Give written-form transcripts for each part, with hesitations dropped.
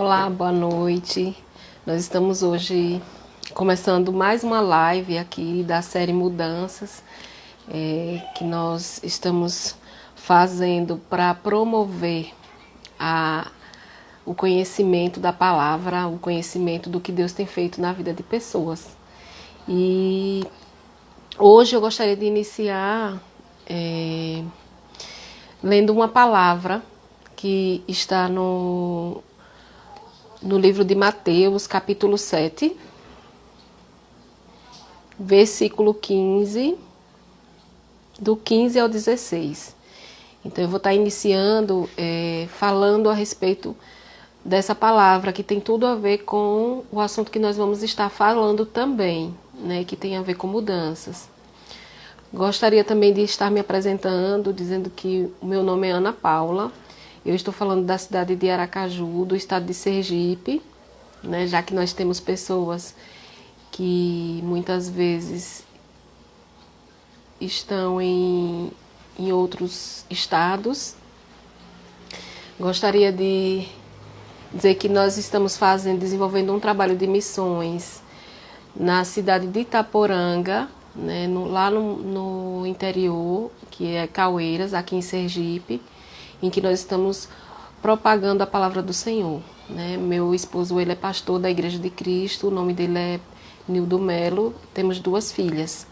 Olá, boa noite. Nós estamos hoje começando mais uma live aqui da série Mudanças, que nós estamos fazendo para promover a, o conhecimento da palavra, o conhecimento do que Deus tem feito na vida de pessoas. E hoje eu gostaria de iniciar lendo uma palavra que está no livro de Mateus, capítulo 7, versículo 15, do 15 ao 16. Então eu vou estar iniciando falando a respeito dessa palavra, que tem tudo a ver com o assunto que nós vamos estar falando também, né, que tem a ver com mudanças. Gostaria também de estar me apresentando, dizendo que o meu nome é Ana Paula. Eu estou falando da cidade de Aracaju, do estado de Sergipe, né, já que nós temos pessoas que muitas vezes estão em outros estados. Gostaria de dizer que nós estamos desenvolvendo um trabalho de missões na cidade de Itaporanga, né, lá no interior, que é Caueiras, aqui em Sergipe, em que nós estamos propagando a palavra do Senhor. Né? Meu esposo, ele é pastor da Igreja de Cristo, o nome dele é Nildo Melo, temos 2 filhas.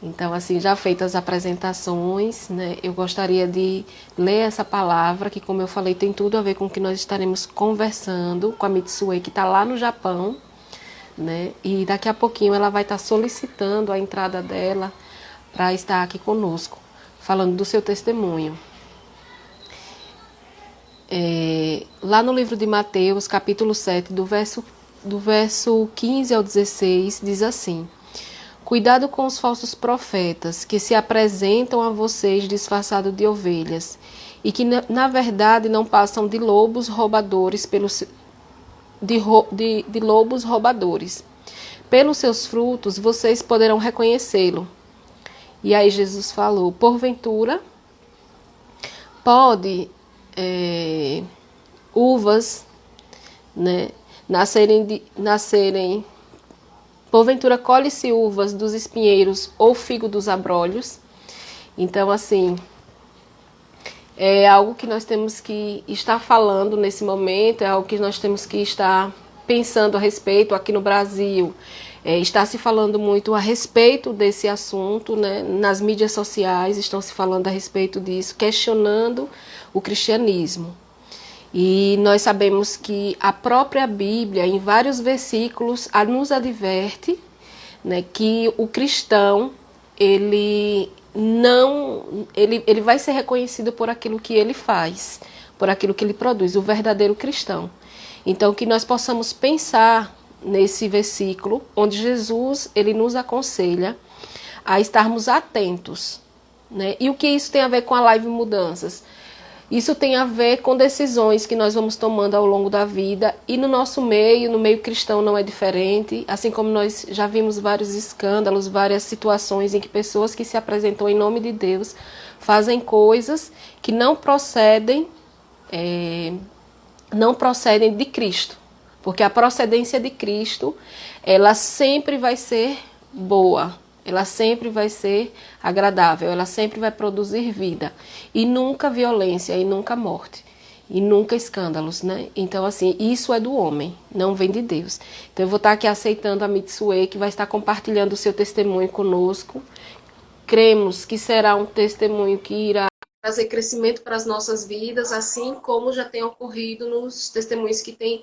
Então, assim, já feitas as apresentações, né, eu gostaria de ler essa palavra, que, como eu falei, tem tudo a ver com o que nós estaremos conversando com a Mitsue, que está lá no Japão, né, e daqui a pouquinho ela vai estar solicitando a entrada dela para estar aqui conosco, falando do seu testemunho. Lá no livro de Mateus, capítulo 7, do verso 15 ao 16, diz assim: Cuidado com os falsos profetas, que se apresentam a vocês disfarçados de ovelhas, e que na verdade não passam de lobos roubadores de lobos roubadores. Pelos seus frutos vocês poderão reconhecê-lo. E aí Jesus falou: porventura pode uvas, né, nascerem, porventura colhe-se uvas dos espinheiros ou figo dos abrolhos. Então, assim, é algo que nós temos que estar falando nesse momento, é algo que nós temos que estar pensando a respeito aqui no Brasil. Está se falando muito a respeito desse assunto, né? Nas mídias sociais estão se falando a respeito disso, questionando o cristianismo. E nós sabemos que a própria Bíblia, em vários versículos, nos adverte, né, que o cristão, ele vai ser reconhecido por aquilo que ele faz, por aquilo que ele produz, o verdadeiro cristão. Então, que nós possamos pensar nesse versículo, onde Jesus, ele nos aconselha a estarmos atentos, né? E o que isso tem a ver com a live Mudanças? Isso tem a ver com decisões que nós vamos tomando ao longo da vida, e no nosso meio, no meio cristão, não é diferente, assim como nós já vimos vários escândalos, várias situações em que pessoas que se apresentam em nome de Deus fazem coisas que não procedem de Cristo, porque a procedência de Cristo, ela sempre vai ser boa, ela sempre vai ser agradável, ela sempre vai produzir vida, e nunca violência, e nunca morte, e nunca escândalos, né? Então, assim, isso é do homem, não vem de Deus. Então, eu vou estar aqui aceitando a Mitsue, que vai estar compartilhando o seu testemunho conosco. Cremos que será um testemunho que irá trazer crescimento para as nossas vidas, assim como já tem ocorrido nos testemunhos que tem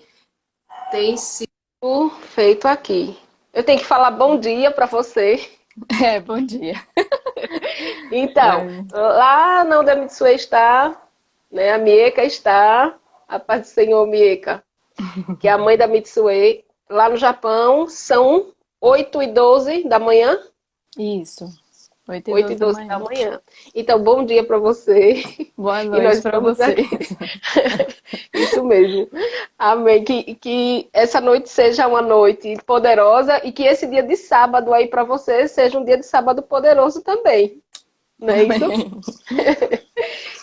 sido feito aqui. Eu tenho que falar bom dia para você. Bom dia. Então, lá na onde a Mitsue está, né, a Mieka está, a paz do Senhor, Mieka, que é a mãe da Mitsue, lá no Japão, são 8h12 da manhã. Isso, 8 e 8 e 12 da 12 da manhã. manhã. Então, bom dia para você. Boa E nós noite para estamos vocês. aqui. Isso mesmo. Amém. Que essa noite seja uma noite poderosa e que esse dia de sábado aí para você seja um dia de sábado poderoso também. Não é isso? Amém.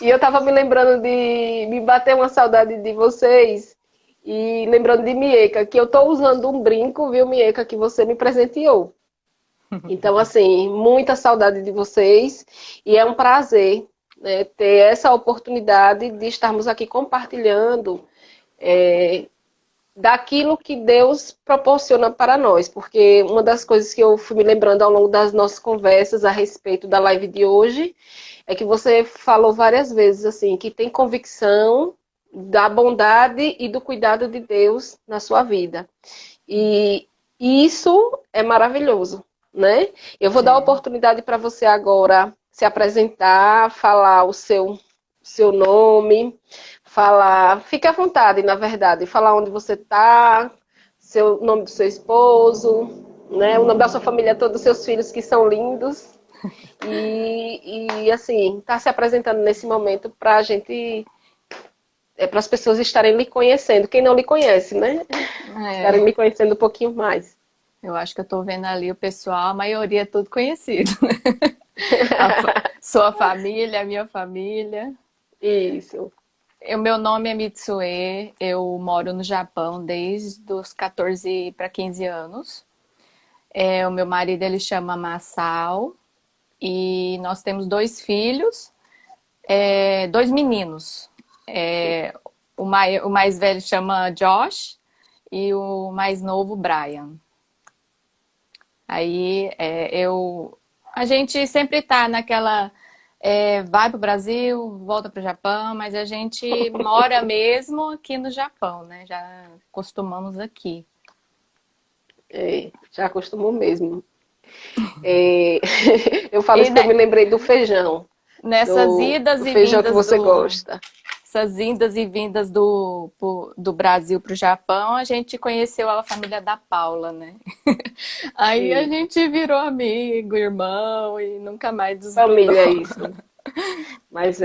E eu estava me lembrando me bater uma saudade de vocês. E lembrando de Mieca, que eu estou usando um brinco, viu, Mieca, que você me presenteou. Então, assim, muita saudade de vocês e é um prazer, né, ter essa oportunidade de estarmos aqui compartilhando daquilo que Deus proporciona para nós, porque uma das coisas que eu fui me lembrando ao longo das nossas conversas a respeito da live de hoje é que você falou várias vezes assim que tem convicção da bondade e do cuidado de Deus na sua vida. E isso é maravilhoso, né? Eu vou dar a É. oportunidade para você agora se apresentar, falar o seu nome, falar, fique à vontade, na verdade, falar onde você está, seu nome do seu esposo, né? O nome da sua família toda, dos seus filhos que são lindos. E assim, tá se apresentando nesse momento para a gente, para as pessoas estarem lhe conhecendo. Quem não lhe conhece, né? Estarem É. lhe conhecendo um pouquinho mais. Eu acho que eu tô vendo ali o pessoal, a maioria é tudo conhecido. Sua família, a minha família. Isso. O meu nome é Mitsue, eu moro no Japão desde os 14 para 15 anos. O meu marido ele chama Masao e nós temos dois filhos, dois meninos. O mais velho chama Josh e o mais novo Brian. Aí a gente sempre tá naquela, vai pro Brasil, volta pro Japão, mas a gente mora mesmo aqui no Japão, né? Já costumamos aqui. Já acostumou mesmo. É, eu falo E isso que eu me lembrei do feijão. nessas Do idas e feijão que vindas você gosta. essas indas e vindas do Brasil para o Japão, a gente conheceu a família da Paula, né? Aí a E gente virou amigo, irmão e nunca mais desgrudou. família, é isso. Mas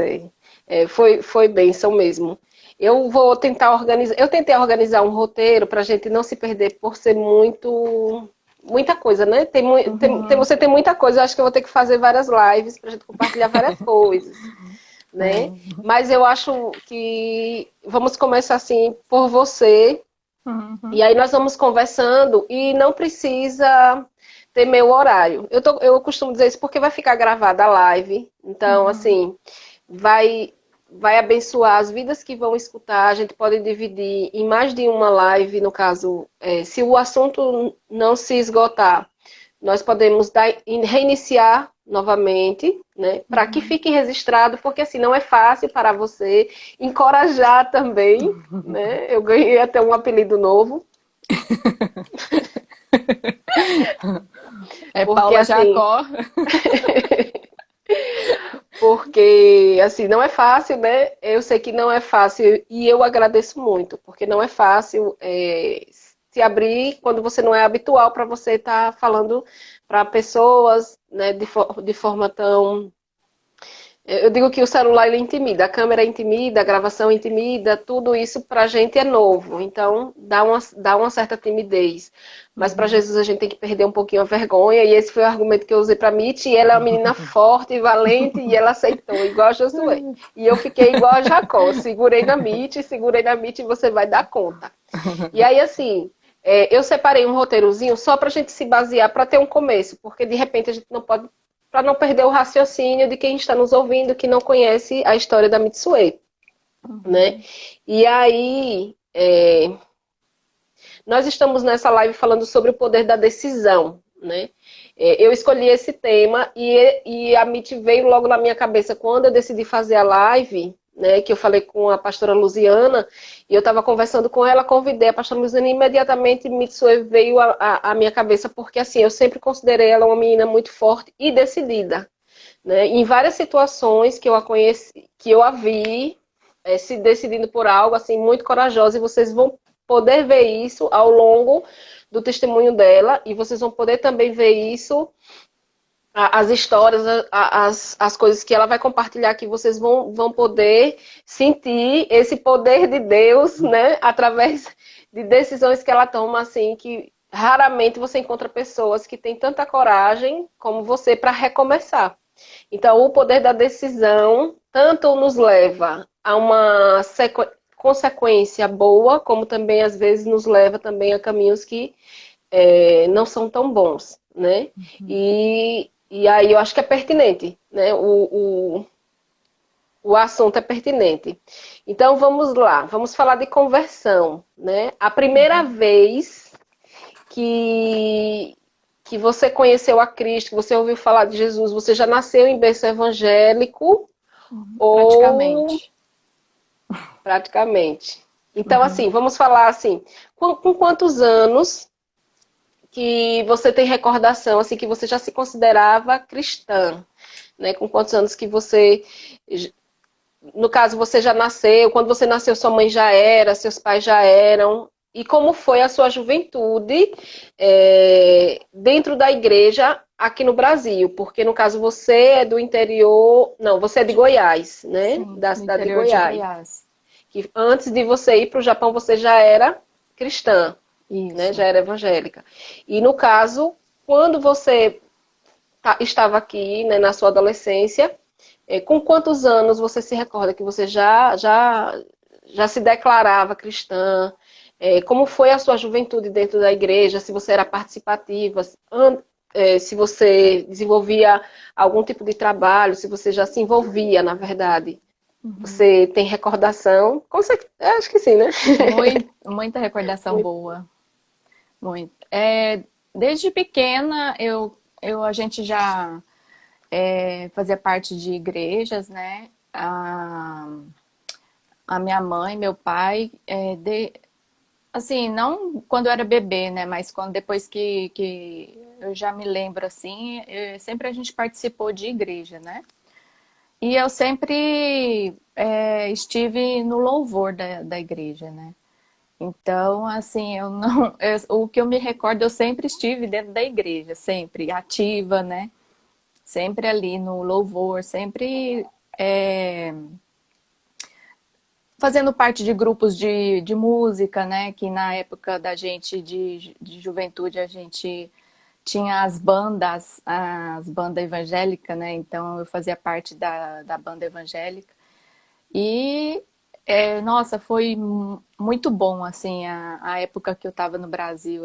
foi bênção mesmo. Eu vou tentar organizar. Eu tentei organizar um roteiro para a gente não se perder por ser muita coisa, né? Uhum. Você tem muita coisa. Eu acho que eu vou ter que fazer várias lives para a gente compartilhar várias coisas, né? Mas eu acho que vamos começar assim por você. E Uhum. aí nós vamos conversando e não precisa ter meu horário. Eu costumo dizer isso porque vai ficar gravada a live. Então, Uhum. assim, vai, vai abençoar as vidas que vão escutar. A gente pode dividir em mais de uma live, no caso, se o assunto não se esgotar, nós podemos reiniciar novamente, né, para que Uhum. fique registrado, porque assim não é fácil para você encorajar também, né? Eu ganhei até um apelido novo, É porque Paula assim, Jacó. porque assim não é fácil, né? Eu sei que não é fácil e eu agradeço muito, porque não é fácil se abrir quando você não é habitual para você estar falando para pessoas, né, de forma tão. Eu digo que o celular ele intimida, a câmera intimida, a gravação intimida, tudo isso para a gente é novo, então dá uma certa timidez. Mas para Uhum. Jesus a gente tem que perder um pouquinho a vergonha, e esse foi o argumento que eu usei para Mitty, e ela é uma menina forte e valente, e ela aceitou, igual a Josué. E eu fiquei igual a Jacó, segurei na Mitty e você vai dar conta. E aí, assim, eu separei um roteirozinho só para a gente se basear, para ter um começo, porque de repente a gente não pode, para não perder o raciocínio de quem está nos ouvindo que não conhece a história da Mitsue, né? Uhum. E aí, nós estamos nessa live falando sobre o poder da decisão, né? Eu escolhi esse tema e a MIT veio logo na minha cabeça quando eu decidi fazer a live, né? Que eu falei com a pastora Luziana e eu estava conversando com ela, convidei a pastora Luziana e imediatamente Mitsue veio à minha cabeça porque assim eu sempre considerei ela uma menina muito forte e decidida, né? Em várias situações que eu a conheci, que eu a vi se decidindo por algo assim muito corajosa e vocês vão poder ver isso ao longo do testemunho dela e vocês vão poder também ver isso, as histórias, as coisas que ela vai compartilhar aqui, vocês vão poder sentir esse poder de Deus, né, através de decisões que ela toma, assim, que raramente você encontra pessoas que têm tanta coragem como você para recomeçar. Então, o poder da decisão tanto nos leva a uma consequência boa, como também às vezes nos leva também a caminhos que não são tão bons, né? E aí eu acho que é pertinente, né? O assunto é pertinente. Então vamos lá, vamos falar de conversão, né? A primeira vez que, que você conheceu a Cristo, que você ouviu falar de Jesus, você já nasceu em berço evangélico ou Praticamente. praticamente? Então, assim, vamos falar assim, com quantos anos que você tem recordação, assim, que você já se considerava cristã, né? Com quantos anos que você, no caso, você já nasceu, quando você nasceu, sua mãe já era, seus pais já eram, e como foi a sua juventude dentro da igreja aqui no Brasil? Porque, no caso, você é do interior, não, você é de Goiás, né? Sim, Da no cidade de interior de Goiás. Goiás. Que antes de você ir para o Japão, você já era cristã, né? Já Isso. era evangélica. E no caso, quando você estava aqui, né, na sua adolescência, com quantos anos você se recorda que você já se declarava cristã? Como foi a sua juventude dentro da igreja? Se você era participativa, se você desenvolvia algum tipo de trabalho, se você já se envolvia, na verdade. Você tem recordação? Acho que sim, né? Muita recordação Muito. boa. Muito. Desde pequena, a gente já fazia parte de igrejas, né? A minha mãe, meu pai, assim, não quando eu era bebê, né? Mas depois que eu já me lembro, assim, sempre a gente participou de igreja, né? E eu sempre estive no louvor da igreja, né? Então, assim, eu não, o que eu me recordo, eu sempre estive dentro da igreja, sempre ativa, né? Sempre ali no louvor, sempre fazendo parte de grupos de música, né? Que na época da gente de juventude a gente tinha as bandas evangélicas, né? Então eu fazia parte da banda evangélica. E, nossa, foi muito bom, assim, a época que eu estava no Brasil,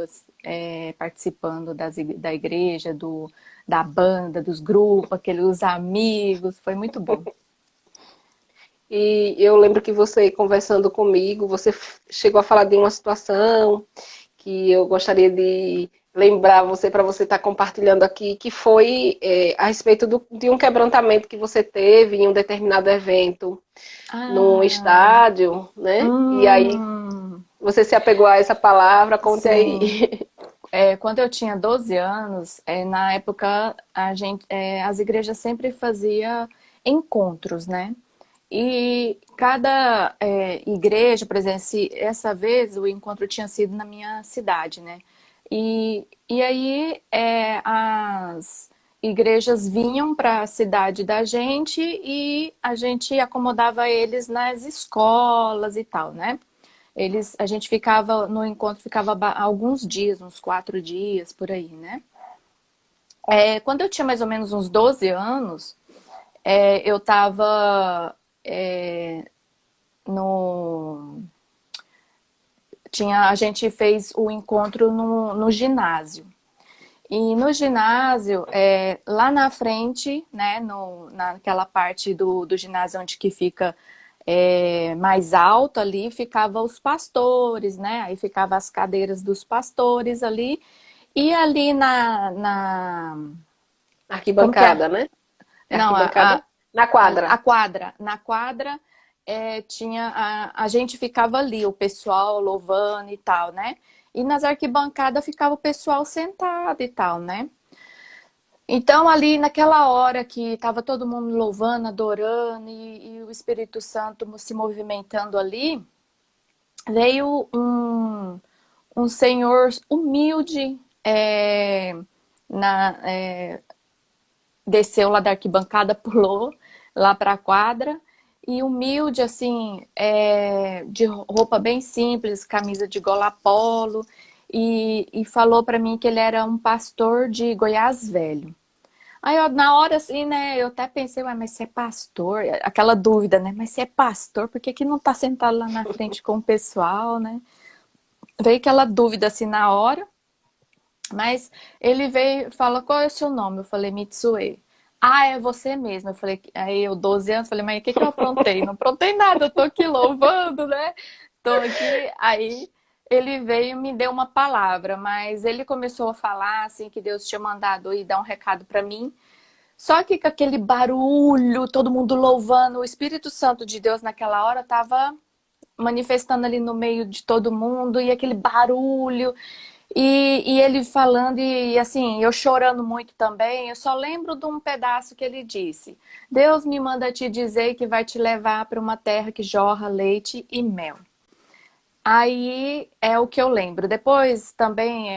participando da igreja, da banda, dos grupos, aqueles amigos, foi muito bom. E eu lembro que você, conversando comigo, você chegou a falar de uma situação que eu gostaria de lembrar você para você estar compartilhando aqui, que foi a respeito de um quebrantamento que você teve em um determinado evento num Ah, estádio, né? E aí hum, você se apegou a essa palavra, conte aí. sim. Quando eu tinha 12 anos, na época as igrejas sempre faziam encontros, né? E cada igreja, por exemplo, essa vez o encontro tinha sido na minha cidade, né? E aí as igrejas vinham para a cidade da gente e a gente acomodava eles nas escolas e tal, né? A gente ficava no encontro, ficava alguns dias, uns 4 dias por aí, né? Quando eu tinha mais ou menos uns 12 anos, eu estava no a gente fez o encontro no ginásio. E no ginásio, lá na frente, né, naquela parte do ginásio onde que fica mais alto ali, ficava os pastores, né? Aí ficava as cadeiras dos pastores ali. E ali como que é? Arquibancada, né? É Não, arquibancada? Na a quadra. quadra. Na quadra tinha a gente ficava ali, o pessoal louvando e tal, né? E nas arquibancadas ficava o pessoal sentado e tal, né? Então, ali naquela hora que estava todo mundo louvando, adorando e o Espírito Santo se movimentando ali, veio um senhor humilde, na, é, desceu lá da arquibancada, pulou lá para a quadra e humilde, assim, de roupa bem simples, camisa de gola polo, e falou para mim que ele era um pastor de Goiás Velho. Aí, eu, na hora, assim, né, eu até pensei, ué, mas você é pastor? Aquela dúvida, né? Mas você é pastor, por que que não tá sentado lá na frente com o pessoal, né? Veio aquela dúvida, assim, na hora. Mas ele veio e fala, qual é o seu nome? Eu falei, Mitsue. Ah, é você mesmo. Eu falei, aí eu, 12 anos, falei, mas o que que eu aprontei? Não aprontei nada, eu tô aqui louvando, né? Tô aqui. Aí ele veio e me deu uma palavra, mas ele começou a falar, assim, que Deus tinha mandado ir dar um recado para mim. Só que com aquele barulho, todo mundo louvando, o Espírito Santo de Deus naquela hora tava manifestando ali no meio de todo mundo, e aquele barulho, e ele falando, e assim, eu chorando muito também. Eu só lembro de um pedaço que ele disse: Deus me manda te dizer que vai te levar para uma terra que jorra leite e mel. Aí é o que eu lembro. Depois também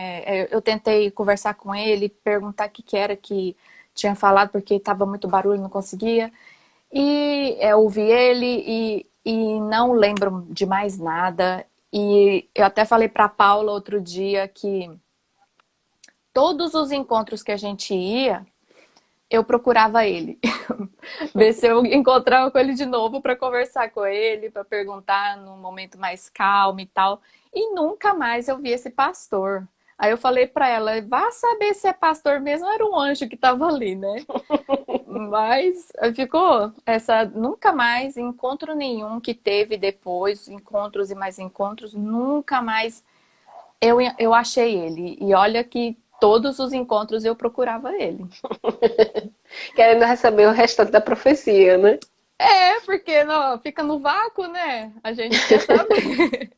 eu tentei conversar com ele, perguntar o que, que era que tinha falado, porque estava muito barulho, não conseguia. E eu ouvi ele e não lembro de mais nada. E eu até falei para Paula outro dia que todos os encontros que a gente ia, eu procurava ele. Ver se eu encontrava com ele de novo para conversar com ele, para perguntar num momento mais calmo e tal. E nunca mais eu vi esse pastor. Aí eu falei para ela, vá saber se é pastor mesmo, era um anjo que estava ali, né? Mas ficou essa nunca mais encontro nenhum que teve depois, encontros e mais encontros, nunca mais eu achei ele. E olha que todos os encontros eu procurava ele. Querendo receber o restante da profecia, né? É, porque não, fica no vácuo, né? A gente quer saber.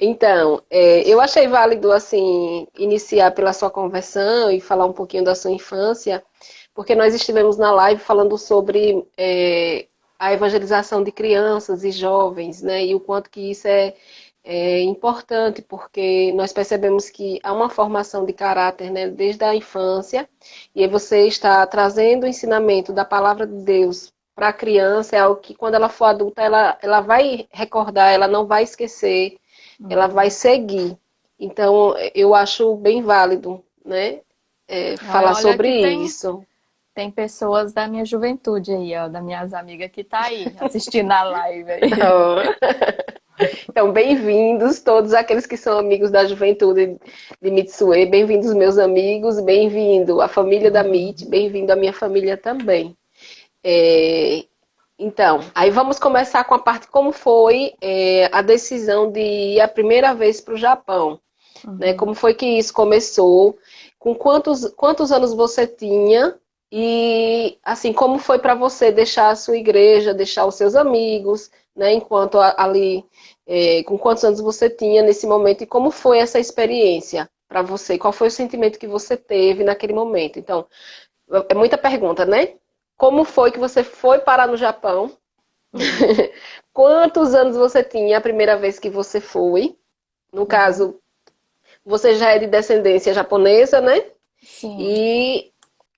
Então, eu achei válido, assim, iniciar pela sua conversão e falar um pouquinho da sua infância, porque nós estivemos na live falando sobre a evangelização de crianças e jovens, né? E o quanto que isso é importante, porque nós percebemos que há uma formação de caráter, né, desde a infância, e aí você está trazendo o ensinamento da palavra de Deus para a criança, é algo que quando ela for adulta, ela vai recordar, ela não vai esquecer, ela vai seguir. Então, eu acho bem válido, né, falar Olha sobre que isso. tem pessoas da minha juventude aí, ó, das minhas amigas que tá aí assistindo a live aí. Então, bem-vindos todos aqueles que são amigos da juventude de Mitsue, bem-vindos meus amigos, bem-vindo a família da Mit, bem-vindo a minha família também. É, então, aí vamos começar com a parte como foi a decisão de ir a primeira vez para o Japão, né? Como Uhum. foi que isso começou? Com quantos anos você tinha? E assim, como foi para você deixar a sua igreja, deixar os seus amigos, né? Enquanto ali, com quantos anos você tinha nesse momento e como foi essa experiência para você? Qual foi o sentimento que você teve naquele momento? Então, é muita pergunta, né? Como foi que você foi parar no Japão? Uhum. Quantos anos você tinha a primeira vez que você foi? No Uhum. caso, você já é de descendência japonesa, né? Sim. E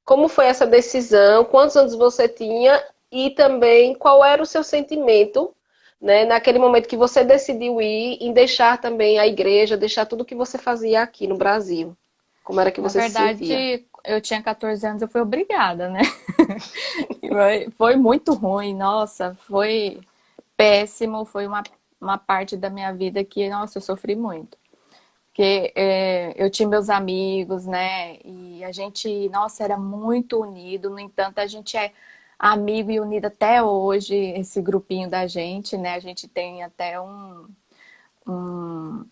como foi essa decisão? Quantos anos você tinha? E também qual era o seu sentimento, né, naquele momento que você decidiu ir, em deixar também a igreja, deixar tudo que você fazia aqui no Brasil? Como era que Na você se sentia? verdade, eu tinha 14 anos, eu fui obrigada, né? Foi muito ruim, nossa, foi péssimo, foi uma parte da minha vida que, nossa, eu sofri muito. Porque eu tinha meus amigos, né? E a gente, nossa, era muito unido. No entanto, a gente é amigo e unido até hoje, esse grupinho da gente, né? A gente tem até um, um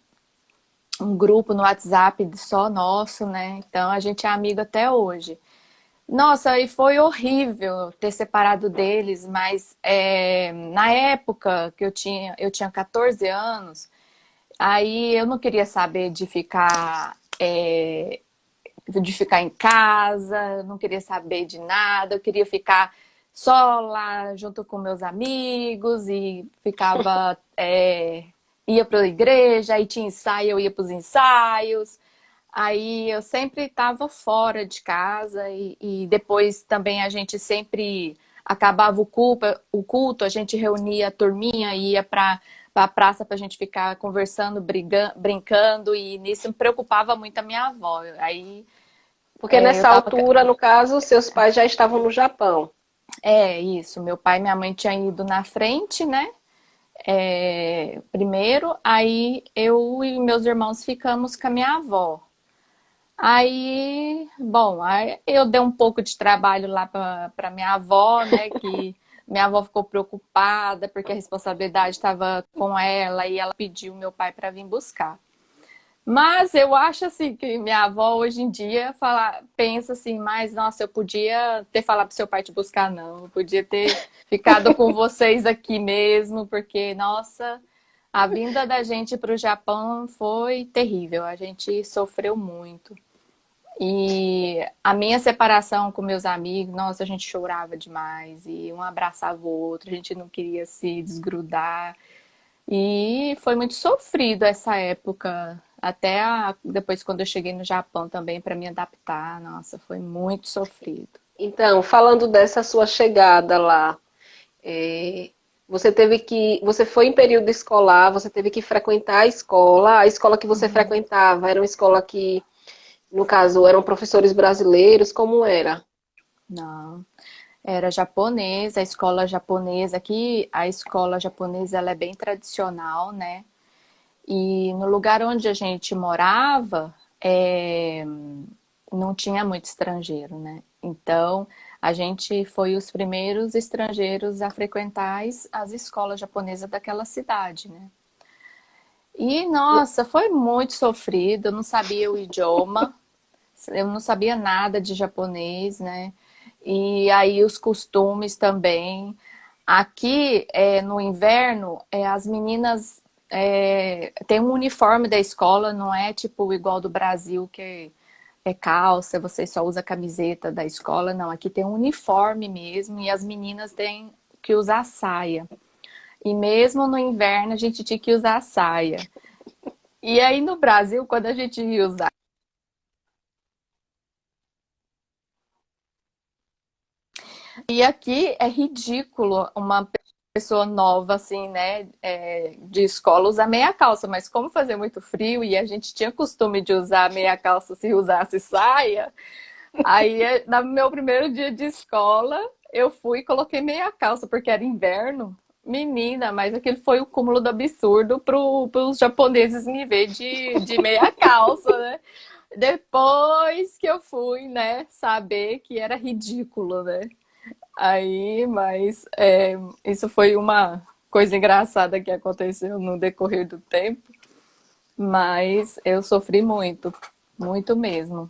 grupo no WhatsApp só nosso, né? Então a gente é amigo até hoje. Nossa, e foi horrível ter separado deles, mas na época que eu tinha 14 anos, aí eu não queria saber de ficar em casa, não queria saber de nada, eu queria ficar só lá junto com meus amigos e ficava, ia para a igreja, aí tinha ensaio, eu ia para os ensaios. Aí eu sempre estava fora de casa e depois também a gente sempre acabava o culto, a gente reunia a turminha e ia para a praça para a gente ficar conversando, brincando, e nisso me preocupava muito a minha avó. Aí Porque Eu nessa tava. altura, no caso, seus pais já estavam no Japão. É isso, meu pai e minha mãe tinham ido na frente, né? Primeiro, aí eu e meus irmãos ficamos com a minha avó. Aí eu dei um pouco de trabalho lá para minha avó, né? Que minha avó ficou preocupada porque a responsabilidade estava com ela e ela pediu meu pai para vir buscar. Mas eu acho assim que minha avó hoje em dia pensa assim, mas nossa, eu podia ter falado pro seu pai te buscar, não. Eu podia ter ficado com vocês aqui mesmo, porque, nossa, a vinda da gente para o Japão foi terrível. A gente sofreu muito. E a minha separação com meus amigos, nossa, a gente chorava demais. E um abraçava o outro, a gente não queria se desgrudar. E foi muito sofrido essa época, depois quando eu cheguei no Japão também para me adaptar, nossa, foi muito sofrido. Então, falando dessa sua chegada lá, é, você foi em período escolar, você teve que frequentar a escola que você frequentava era uma escola que, no caso, eram professores brasileiros, como era? Não, era japonesa, a escola japonesa aqui, a escola japonesa ela é bem tradicional, né? E no lugar onde a gente morava, não tinha muito estrangeiro, né? Então, a gente foi os primeiros estrangeiros a frequentar as escolas japonesas daquela cidade, né? E, nossa, foi muito sofrido, eu não sabia o idioma, eu não sabia nada de japonês, né? E aí os costumes também. Aqui, no inverno, as meninas têm um uniforme da escola, não é tipo igual do Brasil, que é calça, você só usa a camiseta da escola, não. Aqui tem um uniforme mesmo e as meninas têm que usar saia. E mesmo no inverno a gente tinha que usar saia. E aí no Brasil, quando a gente ia usar. E aqui é ridículo uma pessoa nova, assim, né, de escola usar meia calça, mas como fazia muito frio e a gente tinha costume de usar meia calça se usasse saia, aí no meu primeiro dia de escola eu fui e coloquei meia calça, porque era inverno. Menina, mas aquele foi o cúmulo do absurdo para os japoneses me ver de meia calça, né? Depois que eu fui, né, saber que era ridículo, né? Isso foi uma coisa engraçada que aconteceu no decorrer do tempo, mas eu sofri muito, muito mesmo.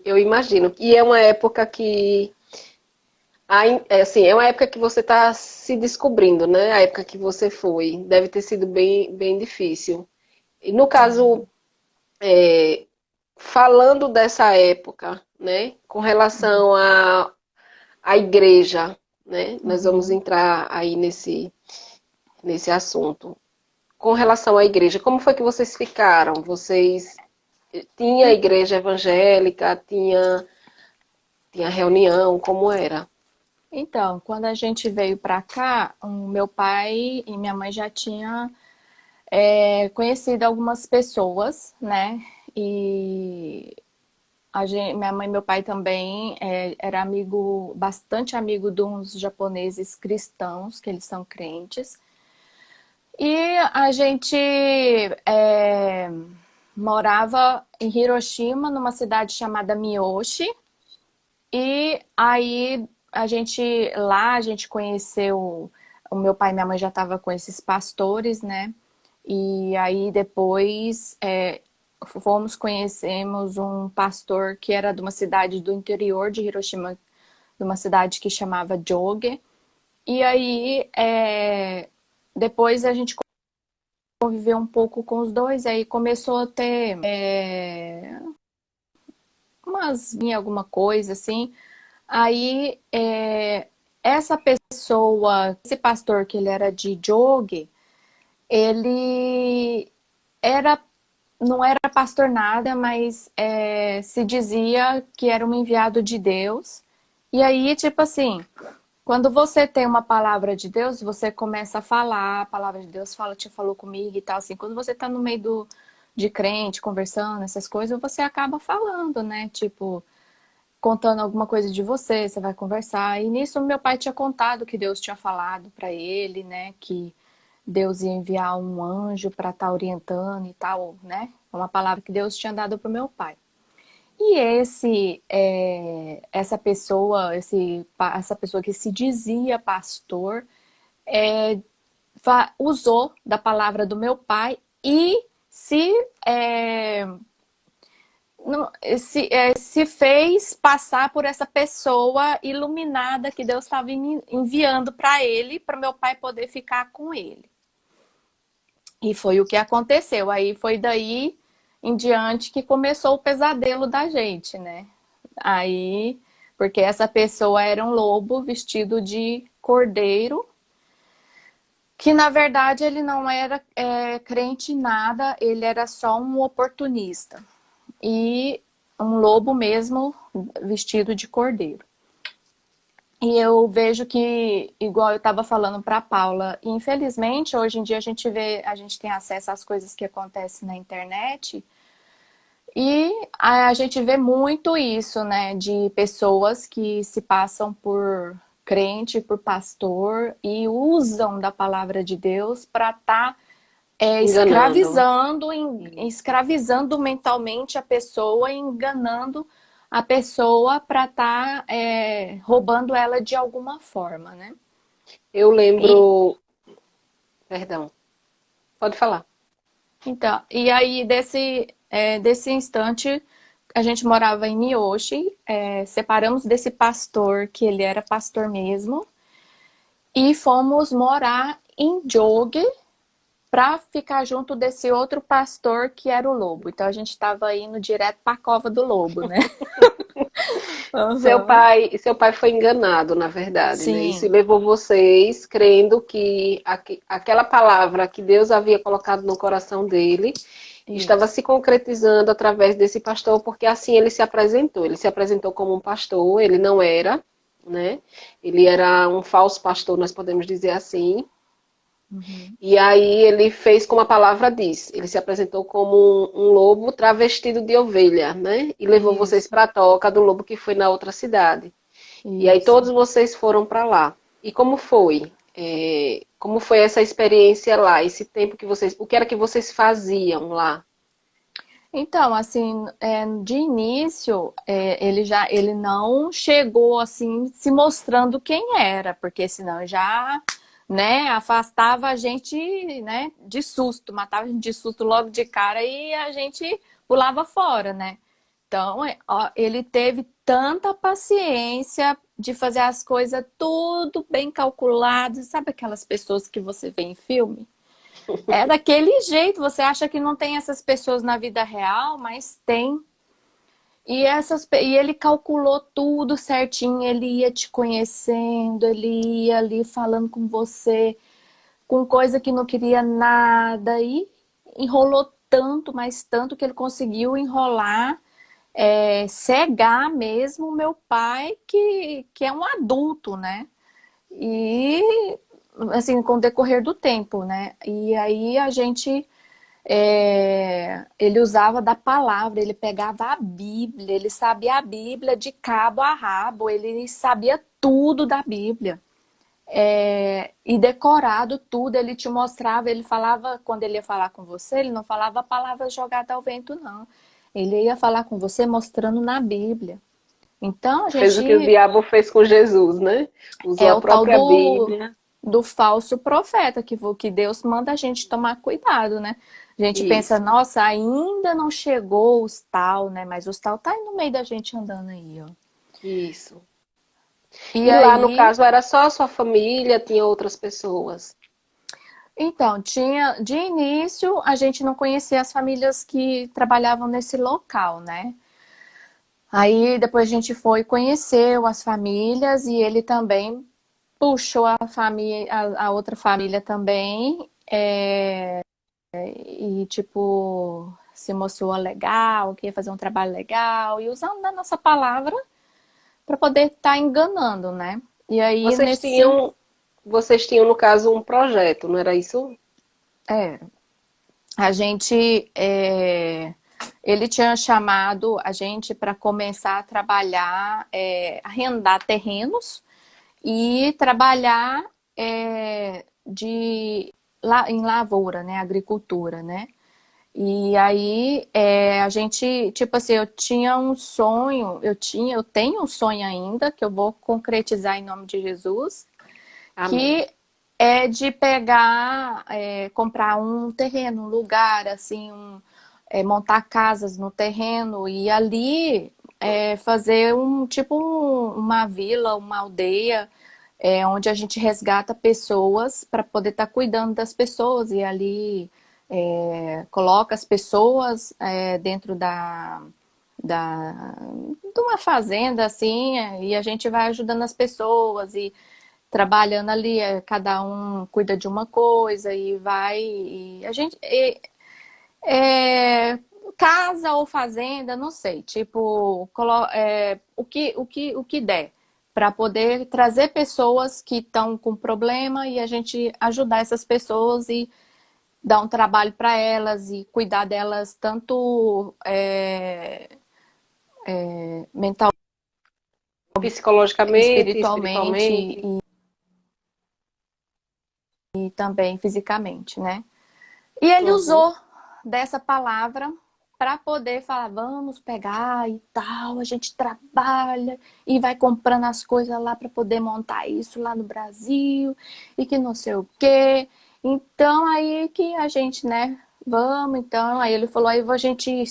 Eu imagino. E é uma época que assim, é uma época que você está se descobrindo, né? A época que você foi. Deve ter sido bem, bem difícil. E no caso, falando dessa época, né? Com relação à igreja, né? Nós vamos Uhum. entrar aí nesse assunto. Com relação à igreja, como foi que vocês ficaram? Vocês tinha igreja evangélica, tinha reunião, como era? Então, quando a gente veio para cá, o meu pai e minha mãe já tinham conhecido algumas pessoas, né? E minha mãe e meu pai também era amigo, bastante amigo de uns japoneses cristãos, que eles são crentes. E a gente morava em Hiroshima, numa cidade chamada Miyoshi. E aí a gente conheceu, o meu pai e minha mãe já estavam com esses pastores, né? E aí depois conhecemos um pastor que era de uma cidade do interior de Hiroshima, de uma cidade que chamava Joge. E aí depois a gente conviveu um pouco com os dois, aí começou a ter alguma coisa assim. Aí essa pessoa, esse pastor que ele era de Jogue, ele era não era pastor nada, mas se dizia que era um enviado de Deus. E aí, tipo assim, quando você tem uma palavra de Deus, você começa a falar, a palavra de Deus te falou comigo e tal, assim. Quando você tá no meio de crente, conversando, essas coisas, você acaba falando, né? Tipo, contando alguma coisa de você, você vai conversar. E nisso meu pai tinha contado que Deus tinha falado para ele, né? Que Deus ia enviar um anjo para estar orientando e tal, né? É uma palavra que Deus tinha dado para o meu pai. E essa pessoa que se dizia pastor, usou da palavra do meu pai e se, é, não- se fez passar por essa pessoa iluminada que Deus estava enviando para ele, para meu pai poder ficar com ele. E foi o que aconteceu. Aí foi daí em diante que começou o pesadelo da gente, né? Aí, porque essa pessoa era um lobo vestido de cordeiro, que na verdade ele não era crente em nada, ele era só um oportunista. E um lobo mesmo vestido de cordeiro. E eu vejo que, igual eu estava falando para a Paula, infelizmente hoje em dia a gente tem acesso às coisas que acontecem na internet e a gente vê muito isso, né, de pessoas que se passam por crente, por pastor e usam da palavra de Deus para estar Enganando. escravizando mentalmente a pessoa, enganando a pessoa para estar roubando ela de alguma forma, né? Eu E, lembro. Perdão, pode falar. então, e aí desse instante a gente morava em Miyoshi, separamos desse pastor que ele era pastor mesmo e fomos morar em Jogue para ficar junto desse outro pastor que era o lobo. Então a gente estava indo direto para a cova do lobo, né? Uhum. Seu pai foi enganado, na verdade, né? Isso Sim, levou vocês crendo que aquela palavra que Deus havia colocado no coração dele estava isso. se concretizando através desse pastor, porque assim ele se apresentou. Ele se apresentou como um pastor, ele não era, né? Ele era um falso pastor, nós podemos dizer assim. Uhum. E aí ele fez como a palavra diz. Ele se apresentou como um lobo travestido de ovelha, né? E levou vocês Isso, para a toca do lobo que foi na outra cidade. E aí isso. todos vocês foram para lá. E como foi? Como foi essa experiência lá? Esse tempo que vocês, o que era que vocês faziam lá? Então, assim, de início, ele não chegou assim se mostrando quem era, porque senão já, né, afastava a gente, né, de susto, matava a gente de susto logo de cara e a gente pulava fora, né? Então, ó, ele teve tanta paciência de fazer as coisas tudo bem calculado, sabe aquelas pessoas que você vê em filme? É daquele jeito, você acha que não tem essas pessoas na vida real, mas tem. E ele calculou tudo certinho, ele ia te conhecendo, ele ia ali falando com você, com coisa que não queria nada, e enrolou tanto, mas tanto que ele conseguiu enrolar, cegar mesmo o meu pai, que é um adulto, né? E assim, com o decorrer do tempo, né? E aí a gente ele usava da palavra, ele pegava a Bíblia, ele sabia a Bíblia de cabo a rabo, ele sabia tudo da Bíblia. E decorado tudo, ele te mostrava, ele falava, quando ele ia falar com você, ele não falava palavras jogadas ao vento, não. Ele ia falar com você mostrando na Bíblia. Então a Fez o que o gente diabo fez com Jesus, né? Usou é a o tal própria Bíblia. do falso profeta, que Deus manda a gente tomar cuidado, né? A gente pensa, Isso, nossa, ainda não chegou os tal, né? Mas os tal tá aí no meio da gente andando aí, ó. isso. E E lá, no aí, caso, era só a sua família, tinha outras pessoas. então, de início a gente não conhecia as famílias que trabalhavam nesse local, né? Aí depois a gente foi conheceu as famílias e ele também puxou a família, a outra família também. E, tipo, se mostrou legal, que ia fazer um trabalho legal, e usando a nossa palavra para poder estar enganando, né? E aí, Vocês nesse. tinham, vocês tinham, no caso, um projeto, não era isso? É, a gente, ele tinha chamado a gente para começar a trabalhar, arrendar terrenos e trabalhar em lavoura, né, agricultura, né? E aí a gente, tipo assim, eu tinha um sonho, eu tenho um sonho ainda que eu vou concretizar em nome de Jesus, Amém. que é de pegar, comprar um terreno, um lugar, assim, montar casas no terreno e ali fazer uma vila, uma aldeia, onde a gente resgata pessoas para poder estar cuidando das pessoas e ali coloca as pessoas dentro de uma fazenda assim, e a gente vai ajudando as pessoas e trabalhando ali, cada um cuida de uma coisa e vai. E a gente. Casa ou fazenda, não sei, tipo, o que der, para poder trazer pessoas que estão com problema e a gente ajudar essas pessoas e dar um trabalho para elas e cuidar delas tanto mental, Psicologicamente, espiritualmente espiritualmente. e também fisicamente, né? E ele Uhum. usou dessa palavra para poder falar, vamos pegar e tal, a gente trabalha e vai comprando as coisas lá para poder montar isso lá no Brasil e que não sei o quê. Então aí que a gente, né, vamos, então, aí ele falou, aí a gente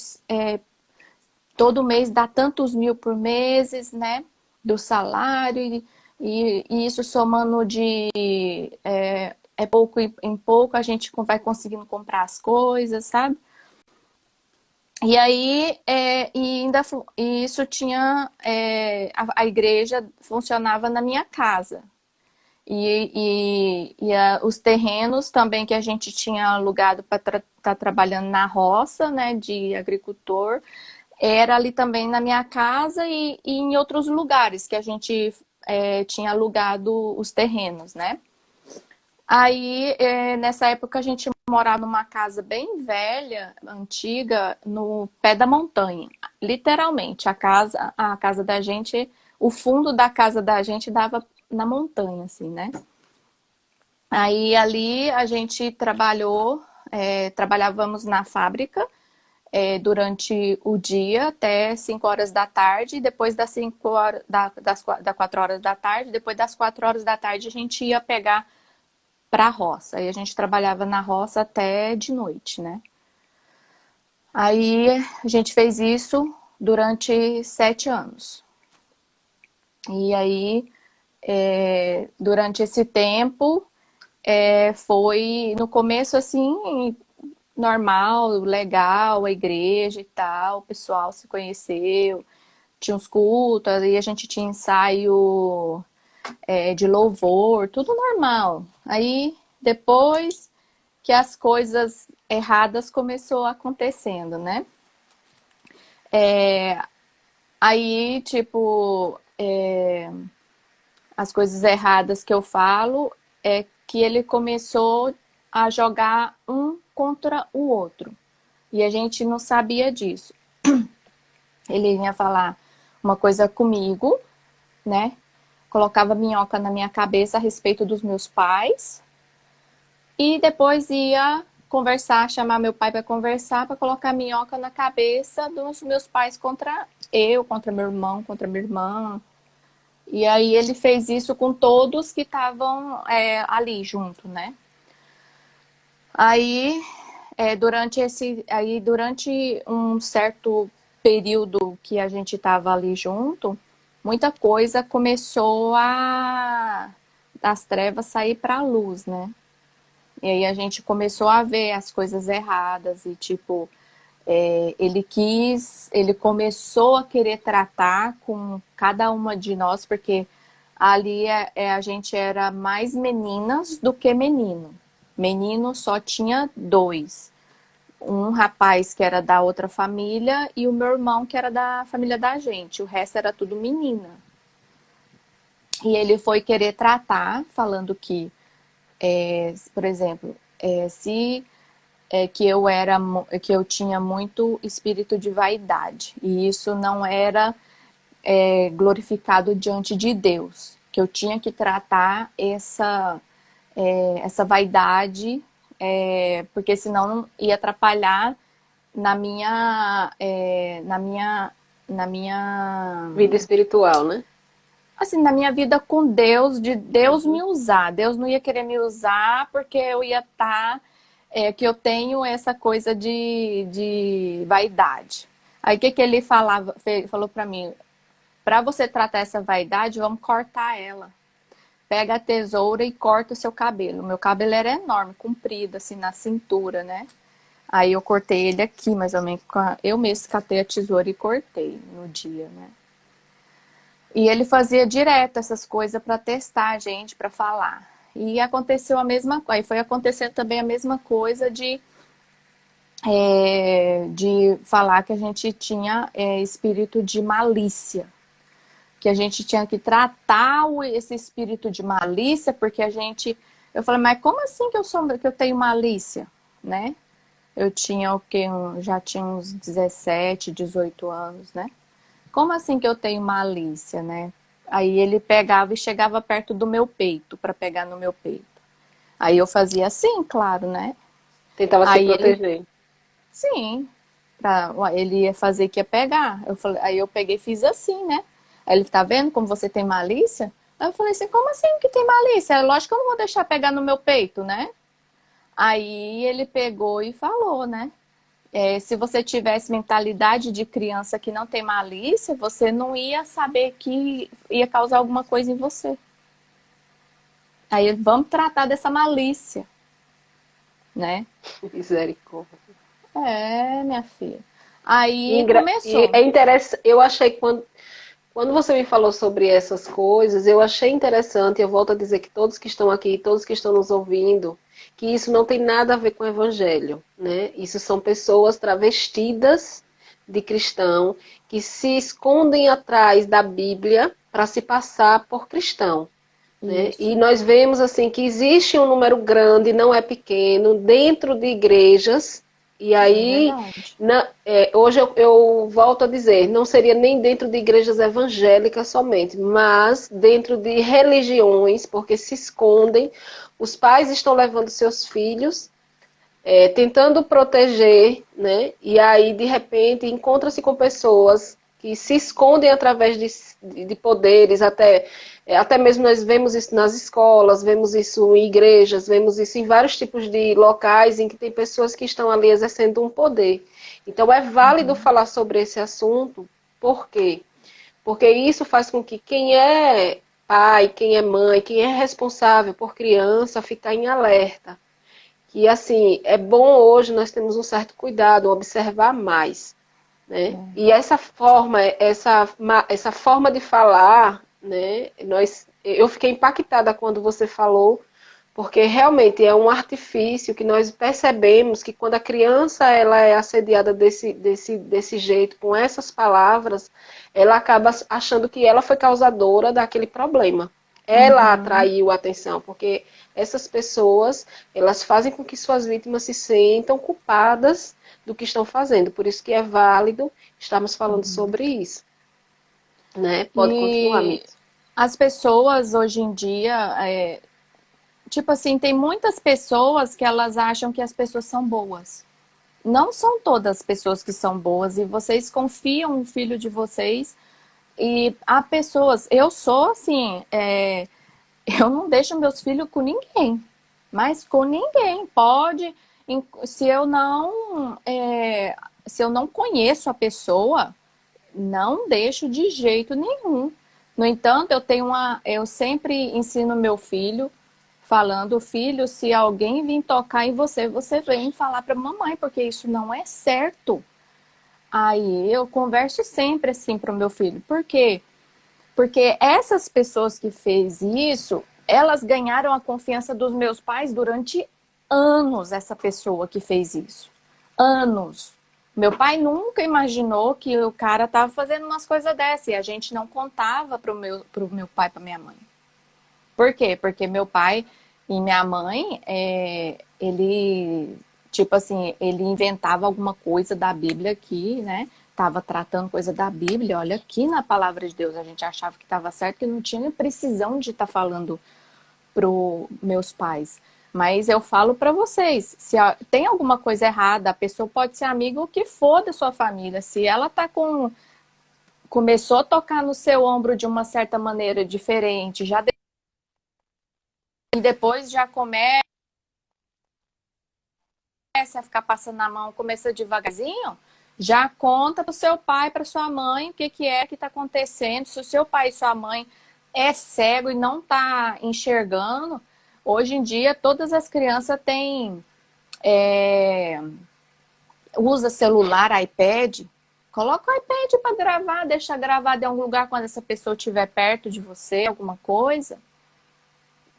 todo mês dá tantos mil por meses, né, do salário e isso somando pouco em pouco a gente vai conseguindo comprar as coisas, sabe? E aí, e isso tinha, a igreja funcionava na minha casa. Os terrenos também que a gente tinha alugado para estar trabalhando na roça, né, de agricultor, era ali também na minha casa e em outros lugares que a gente tinha alugado os terrenos, né? Aí, nessa época, a gente morava numa casa bem velha, antiga, no pé da montanha. Literalmente, a casa da gente, o fundo da casa da gente dava na montanha, assim, né? Aí ali a gente trabalhávamos na fábrica durante o dia até 5 horas da tarde, depois das 5 horas, das 4 horas da tarde, depois das 4 horas da tarde a gente ia pegar para a roça. Aí a gente trabalhava na roça até de noite, né? Aí a gente fez isso durante 7 anos. E aí, durante esse tempo, foi no começo assim, normal, legal, a igreja e tal, o pessoal se conheceu, tinha uns cultos, aí a gente tinha ensaio de louvor, tudo normal. Aí depois que as coisas erradas começou acontecendo, né? Aí, tipo, as coisas erradas que eu falo é que ele começou a jogar um contra o outro. E a gente não sabia disso. Ele vinha falar uma coisa comigo, né? Colocava minhoca na minha cabeça a respeito dos meus pais. E depois ia conversar, chamar meu pai para conversar, para colocar minhoca na cabeça dos meus pais contra eu, contra meu irmão, contra minha irmã. E aí ele fez isso com todos que estavam ali junto, né? Aí, durante um certo período que a gente estava ali junto, muita coisa começou das trevas sair para a luz, né? E aí a gente começou a ver as coisas erradas e tipo, ele começou a querer tratar com cada uma de nós, porque ali a gente era mais meninas do que menino. Menino só tinha dois. Um rapaz que era da outra família e o meu irmão que era da família da gente. O resto era tudo menina. E ele foi querer tratar, falando que, por exemplo, se que eu tinha muito espírito de vaidade. E isso não era glorificado diante de Deus. Que eu tinha que tratar essa vaidade, porque senão ia atrapalhar na minha, na minha, Vida espiritual, né? assim, na minha vida com Deus, de Deus me usar. Deus não ia querer me usar porque eu ia estar, que eu tenho essa coisa de vaidade. Aí o que ele falou para mim? Para você tratar essa vaidade, vamos cortar ela. Pega a tesoura e corta o seu cabelo. Meu cabelo era enorme, comprido, assim, na cintura, né? Aí eu cortei ele aqui, mais ou menos. Eu mesmo catei a tesoura e cortei no dia, né? E ele fazia direto essas coisas para testar a gente, para falar. E aconteceu a mesma coisa. Aí foi acontecendo também a mesma coisa de falar que a gente tinha espírito de malícia. Que a gente tinha que tratar esse espírito de malícia, porque a gente... Eu falei, mas como assim que eu tenho malícia, né? Eu tinha o quê? Já tinha uns 17, 18 anos, né? Como assim que eu tenho malícia, né? Aí ele pegava e chegava perto do meu peito, para pegar no meu peito. Aí eu fazia assim, claro, né? Tentava se Aí ele, proteger. sim, ele ia fazer que ia pegar. Aí eu peguei e fiz assim, né? Aí ele, tá vendo como você tem malícia? Aí eu falei assim, como assim que tem malícia? Lógico que eu não vou deixar pegar no meu peito, né? Aí ele pegou e falou, né? Se você tivesse mentalidade de criança que não tem malícia, você não ia saber que ia causar alguma coisa em você. Aí vamos tratar dessa malícia, né? Misericórdia. Minha filha. Aí E começou. é interessante, eu achei quando você me falou sobre essas coisas, eu achei interessante, eu volto a dizer que todos que estão aqui, todos que estão nos ouvindo, que isso não tem nada a ver com o evangelho, né? Isso são pessoas travestidas de cristão que se escondem atrás da Bíblia para se passar por cristão, né? E Isso, nós vemos assim que existe um número grande, não é pequeno, dentro de igrejas. E é aí, verdade. hoje eu volto a dizer, não seria nem dentro de igrejas evangélicas somente, mas dentro de religiões, porque se escondem. Os pais estão levando seus filhos, tentando proteger, né? E aí, de repente, encontra-se com pessoas que se escondem através de poderes, até mesmo nós vemos isso nas escolas, vemos isso em igrejas, vemos isso em vários tipos de locais em que tem pessoas que estão ali exercendo um poder. Então, é válido falar sobre esse assunto, por quê? Porque isso faz com que quem é pai, quem é mãe, quem é responsável por criança, ficar em alerta. Que assim, é bom hoje nós temos um certo cuidado, observar mais, né? E essa forma de falar, né? Eu fiquei impactada quando você falou, porque realmente é um artifício que nós percebemos que quando a criança ela é assediada desse jeito, com essas palavras, ela acaba achando que ela foi causadora daquele problema. Ela Uhum. atraiu a atenção, porque essas pessoas, elas fazem com que suas vítimas se sintam culpadas do que estão fazendo. Por isso que é válido estarmos falando sobre isso, né? Pode continuar, E Mitz. as pessoas hoje em dia, tipo assim, tem muitas pessoas que elas acham que as pessoas são boas. Não são todas as pessoas que são boas e vocês confiam no filho de vocês e há pessoas, eu sou assim, eu não deixo meus filhos com ninguém, mas com ninguém. Pode, se eu não, se eu não conheço a pessoa, não deixo de jeito nenhum. No entanto, eu sempre ensino meu filho falando, filho, se alguém vir tocar em você, você vem falar para mamãe, porque isso não é certo. Aí eu converso sempre assim para o meu filho. Por quê? Porque essas pessoas que fez isso, elas ganharam a confiança dos meus pais durante anos, essa pessoa que fez isso. Anos. Meu pai nunca imaginou que o cara estava fazendo umas coisas dessas e a gente não contava pro meu pai e pra minha mãe. Por quê? Porque meu pai e minha mãe, ele Tipo assim, ele inventava alguma coisa da Bíblia aqui, né? Tava tratando coisa da Bíblia, olha, aqui na palavra de Deus a gente achava que estava certo, que não tinha precisão de estar falando pro meus pais. Mas eu falo para vocês, se tem alguma coisa errada, a pessoa pode ser amiga o que for da sua família. Se ela tá começou a tocar no seu ombro de uma certa maneira diferente, e depois já começa a ficar passando na mão, começa devagarzinho, já conta para o seu pai, para sua mãe, o que que está acontecendo. Se o seu pai e sua mãe é cego e não está enxergando, hoje em dia todas as crianças têm usa celular, iPad. Coloca o iPad para gravar, deixa gravado em algum lugar quando essa pessoa estiver perto de você, alguma coisa,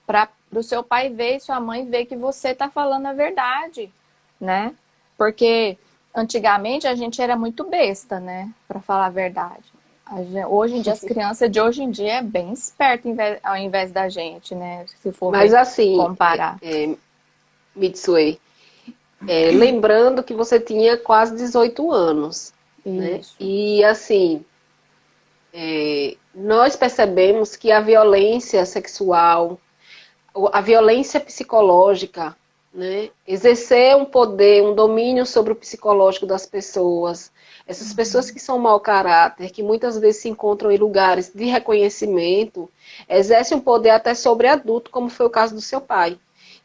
para o seu pai ver e sua mãe ver que você está falando a verdade, né? Porque antigamente a gente era muito besta, né? Para falar a verdade. Hoje em dia, as crianças de hoje em dia é bem esperta ao invés da gente, né? Se for Mas ver, assim, comparar. Mitsue, lembrando que você tinha quase 18 anos, né? Isso. E assim, nós percebemos que a violência sexual, a violência psicológica, né? Exercer um poder, um domínio sobre o psicológico das pessoas. Essas pessoas que são mau caráter, que muitas vezes se encontram em lugares de reconhecimento, exercem um poder até sobre adulto, como foi o caso do seu pai.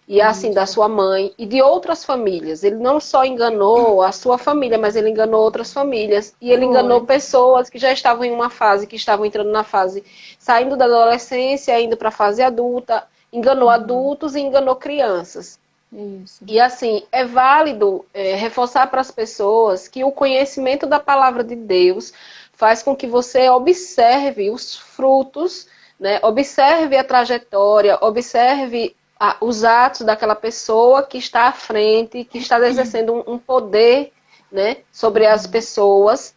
E assim, da Isso. sua mãe e de outras famílias. Ele não só enganou a sua família, mas ele enganou outras famílias. E ele enganou Foi. pessoas que já estavam em uma fase, que estavam entrando na fase, saindo da adolescência, indo para a fase adulta. Enganou adultos e enganou crianças. Isso. E assim, é válido reforçar para as pessoas que o conhecimento da palavra de Deus faz com que você observe os frutos, né? Observe a trajetória, observe os atos daquela pessoa que está à frente, que está exercendo um poder, né, sobre as pessoas,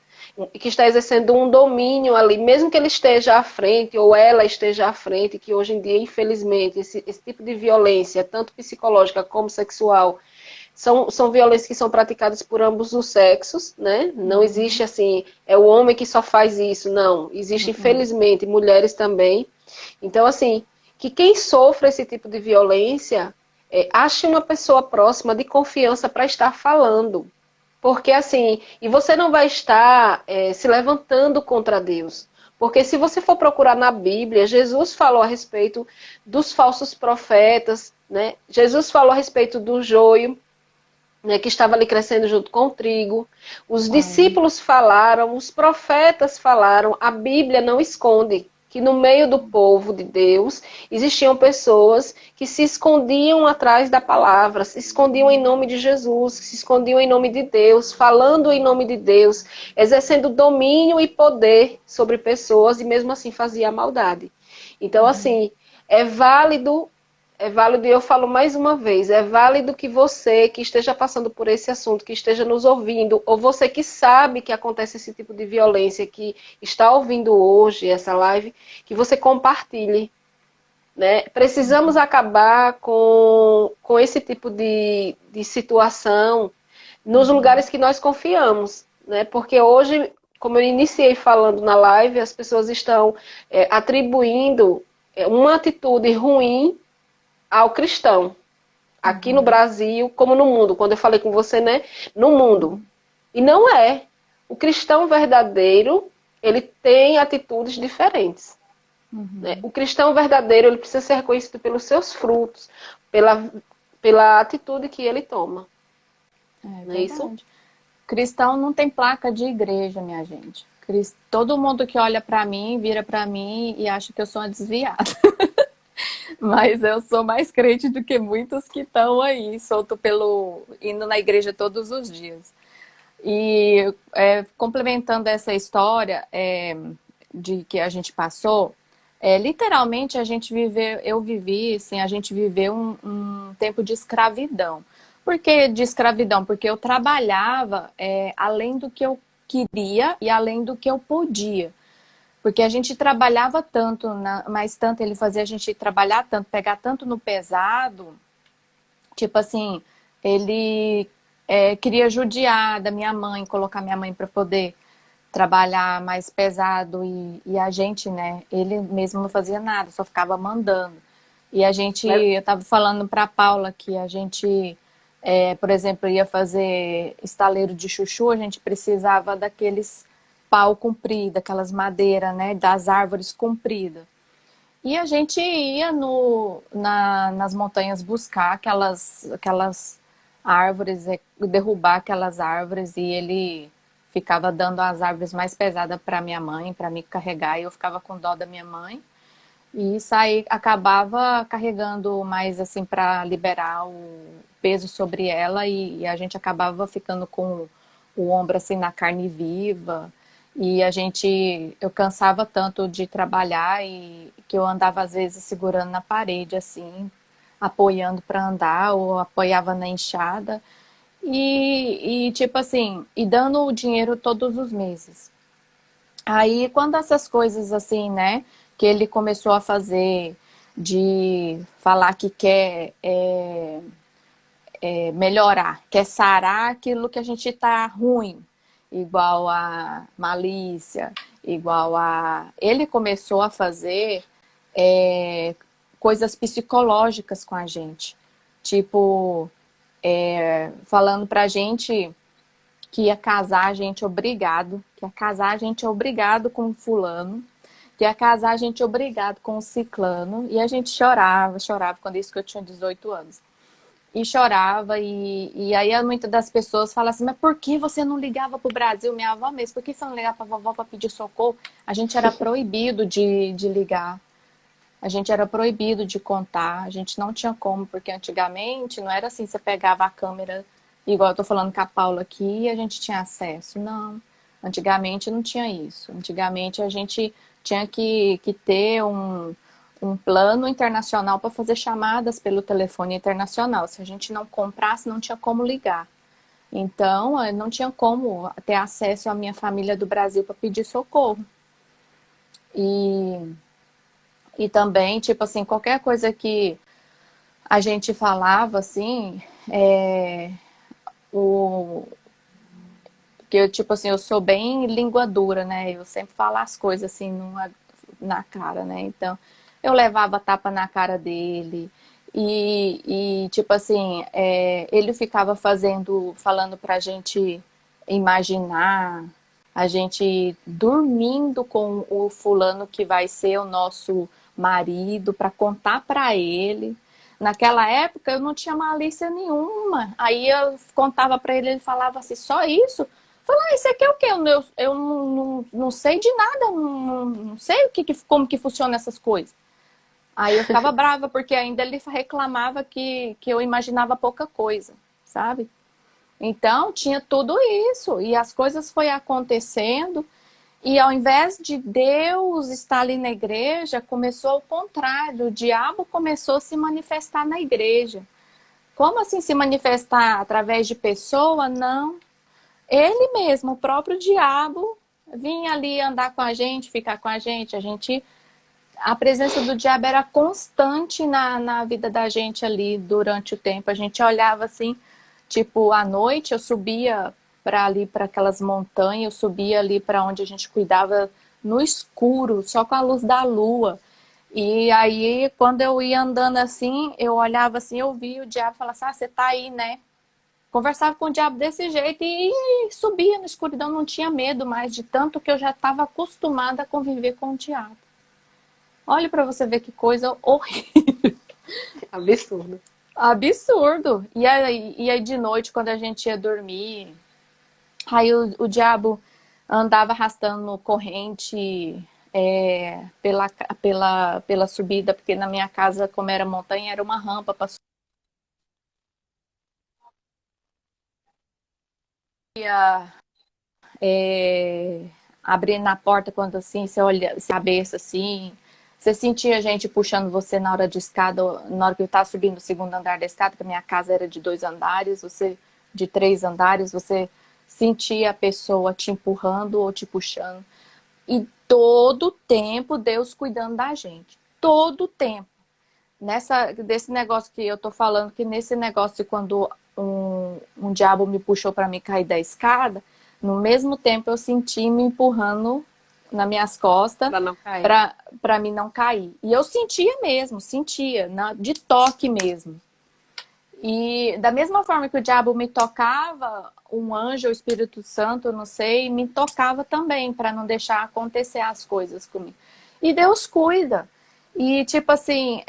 que está exercendo um domínio ali, mesmo que ele esteja à frente ou ela esteja à frente, que hoje em dia, infelizmente, esse tipo de violência, tanto psicológica como sexual, são violências que são praticadas por ambos os sexos, né? Não existe assim, é o homem que só faz isso, não. Existe, infelizmente, mulheres também. Então, assim, que quem sofre esse tipo de violência, ache uma pessoa próxima de confiança para estar falando. Porque assim, e você não vai estar se levantando contra Deus. Porque se você for procurar na Bíblia, Jesus falou a respeito dos falsos profetas, né? Jesus falou a respeito do joio, né, que estava ali crescendo junto com o trigo. Os discípulos falaram, os profetas falaram, a Bíblia não esconde que no meio do povo de Deus existiam pessoas que se escondiam atrás da palavra, se escondiam em nome de Jesus, se escondiam em nome de Deus, falando em nome de Deus, exercendo domínio e poder sobre pessoas e mesmo assim fazia a maldade. Então, assim, é válido e eu falo mais uma vez, é válido que você que esteja passando por esse assunto, que esteja nos ouvindo, ou você que sabe que acontece esse tipo de violência, que está ouvindo hoje essa live, que você compartilhe. Né? Precisamos acabar com esse tipo de situação nos lugares que nós confiamos. Né? Porque hoje, como eu iniciei falando na live, as pessoas estão atribuindo uma atitude ruim ao cristão, aqui no Brasil, como no mundo. Quando eu falei com você, né? No mundo. E não é. O cristão verdadeiro, ele tem atitudes diferentes. Né? O cristão verdadeiro, ele precisa ser reconhecido pelos seus frutos, pela atitude que ele toma. Não é isso? Cristão não tem placa de igreja, minha gente. Todo mundo que olha pra mim, vira pra mim e acha que eu sou uma desviada. Mas eu sou mais crente do que muitos que estão aí, indo na igreja todos os dias. E complementando essa história de que a gente passou, literalmente a gente viveu um tempo de escravidão. Por que de escravidão? Porque eu trabalhava além do que eu queria e além do que eu podia. Porque a gente trabalhava tanto, mas tanto ele fazia a gente trabalhar tanto, pegar tanto no pesado, tipo assim, ele queria judiar da minha mãe, colocar minha mãe para poder trabalhar mais pesado e a gente, né? Ele mesmo não fazia nada, só ficava mandando. E a gente, Mas, eu estava falando para a Paula que a gente, por exemplo, ia fazer estaleiro de chuchu, a gente precisava daqueles pau comprido, aquelas madeiras, né? Das árvores compridas. E a gente ia nas montanhas buscar aquelas árvores, derrubar aquelas árvores, e ele ficava dando as árvores mais pesadas para minha mãe, para me carregar, e eu ficava com dó da minha mãe. E isso aí acabava carregando mais assim para liberar o peso sobre ela, e a gente acabava ficando com o ombro assim na carne viva. E eu cansava tanto de trabalhar e que eu andava às vezes segurando na parede assim, apoiando para andar ou apoiava na enxada e tipo assim, e dando o dinheiro todos os meses. Aí, quando essas coisas assim, né, que ele começou a fazer, de falar que quer melhorar, quer sarar aquilo que a gente tá ruim, igual a malícia, igual a. Ele começou a fazer é, coisas psicológicas com a gente, tipo, falando pra gente que ia casar a gente obrigado, que ia casar a gente obrigado com fulano, que ia casar a gente obrigado com o ciclano, e a gente chorava, chorava, quando isso que eu tinha 18 anos. E chorava, e aí muitas das pessoas falam assim, mas por que você não ligava pro Brasil, minha avó mesmo, por que você não ligava pra vovó para pedir socorro? A gente era proibido de ligar, a gente era proibido de contar, a gente não tinha como, porque antigamente não era assim, você pegava a câmera, igual eu tô falando com a Paula aqui, e a gente tinha acesso. Não, antigamente não tinha isso. Antigamente a gente tinha que ter um plano internacional para fazer chamadas pelo telefone internacional. Se a gente não comprasse, não tinha como ligar. Então, não tinha como ter acesso à minha família do Brasil para pedir socorro. E e também, tipo assim, qualquer coisa que a gente falava, assim, o que eu, tipo assim, eu sou bem língua dura, né? Eu sempre falo as coisas assim na cara, né? Então, eu levava tapa na cara dele. Tipo assim, ele ficava falando pra gente imaginar, a gente dormindo com o fulano que vai ser o nosso marido, para contar para ele. Naquela época eu não tinha malícia nenhuma. Aí eu contava para ele, ele falava assim, só isso? Falar, ah, isso aqui é o quê? Eu não sei de nada, não sei como que funciona essas coisas. Aí eu ficava brava, porque ainda ele reclamava que eu imaginava pouca coisa, sabe? Então, tinha tudo isso, e as coisas foi acontecendo, e ao invés de Deus estar ali na igreja, começou ao contrário, o diabo começou a se manifestar na igreja. Como assim se manifestar através de pessoa? Não. Ele mesmo, o próprio diabo, vinha ali andar com a gente, ficar com a gente. A presença do diabo era constante na vida da gente ali durante o tempo. A gente olhava assim, tipo, à noite eu subia para ali, para aquelas montanhas, eu subia ali para onde a gente cuidava no escuro, só com a luz da lua. E aí, quando eu ia andando assim, eu olhava assim, eu via o diabo falar assim, ah, você tá aí, né? Conversava com o diabo desse jeito e subia na escuridão, não tinha medo mais, de tanto que eu já estava acostumada a conviver com o diabo. Olha para você ver que coisa horrível. absurdo. Absurdo. E aí de noite, quando a gente ia dormir, aí o diabo andava arrastando corrente pela subida, porque na minha casa, como era montanha, era uma rampa para subir, abrir na porta quando assim, você olha, você cabeça assim, você sentia gente puxando você na hora de escada, na hora que eu estava subindo o segundo andar da escada, que a minha casa era de 2 andares, você de 3 andares, você sentia a pessoa te empurrando ou te puxando. E todo tempo Deus cuidando da gente. Todo tempo. Desse negócio que eu tô falando, que nesse negócio quando um diabo me puxou para me cair da escada, no mesmo tempo eu senti me empurrando nas minhas costas Para não cair. para mim não cair. E eu sentia mesmo, sentia, de toque mesmo. E da mesma forma que o diabo me tocava, um anjo, o Espírito Santo, eu não sei, me tocava também para não deixar acontecer as coisas comigo. E Deus cuida. E tipo assim,